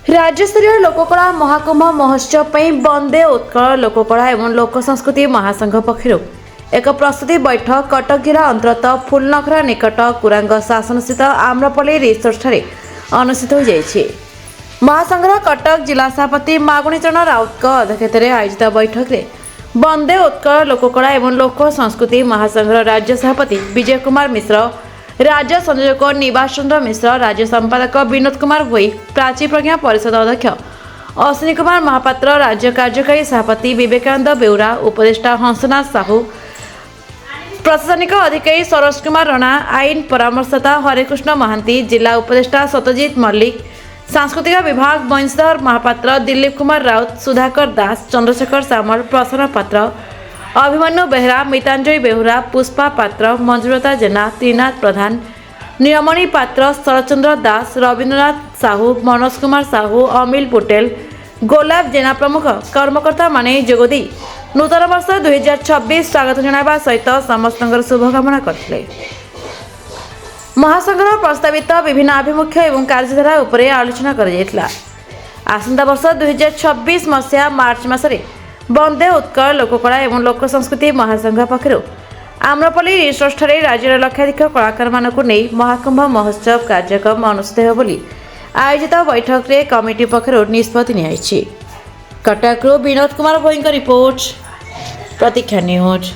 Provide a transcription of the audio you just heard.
राज्यस्तरीय लोककला महाकुंभ महोत्सव पर वंदे उत्कल लोककला एवं लोक संस्कृति महासंघ पक्षर एक प्रस्तुति बैठक कटक जिला अंतर्गत फुलनखरा निकट कुरांग शासन स्थित आम्रपल्ली रिसोर्ट अनुष्ठित हो जाइए। महासंघर कटक जिला सभापति मागुणीचरण राउत अध्यक्षत आयोजित बैठक में वंदे उत्कल लोककला एवं लोक संस्कृति महासंघर राज्य सभापति विजय कुमार मिश्र, राज्य संयोजक निवास चंद्र मिश्र, राज्य संपादक विनोद कुमार भोई, प्राची प्रज्ञा परिषद अध्यक्ष अश्विनी कुमार महापात्र, राज्य कार्यकारी सभापति विवेकानंद बेउरा, उपदेष्टा हंसनाथ साहू, प्रशासनिक अधिकारी सरोज कुमार राणा, आईन परामर्शदाता हरेकृष्ण महांती, जिला उपदेष्टा सत्यजित मल्लिक, सांस्कृतिक विभाग वंशधर महापात्र, दिलीप कुमार राउत, सुधाकर दास, चंद्रशेखर सामल, प्रसन्न पात्र, अभिमन्यु बेहरा, मितांजलि बेहुरा, पुष्पा पात्र, मंजुलता जेना, त्रिनाथ प्रधान, नियमणी पात्र, शरचंद्र दास, रवींद्रनाथ साहू, मनोज कुमार साहू, अमिल पटेल, गोलाब जेना प्रमुख कर्मकर्ता माने जोगदी नूतन वर्ष 2026 स्वागत जनावा सहित समस्त शुभकामना करथिले। महासंघर प्रस्तावित विभिन्न आभिमुख्य एवं कार्यधारा उपरे आलोचना कर जायतिला। आसंता वर्ष 2026 मसीहा मार्च मासरे वंदे उत्कल लोककला एवं लोक संस्कृति महासंघ पक्षर आम्रपल्ली रिसोर्ट राज्यर लक्षाधिक कलाकार मानकु नै महाकुंभ महोत्सव कार्यक्रम अनुष्ठित हो बोली आयोजित बैठक में कमिटी पक्षर निष्पत्ति नियाइछि। कटकरू विनोद कुमार भोई रिपोर्ट, प्रतीक्षा न्यूज।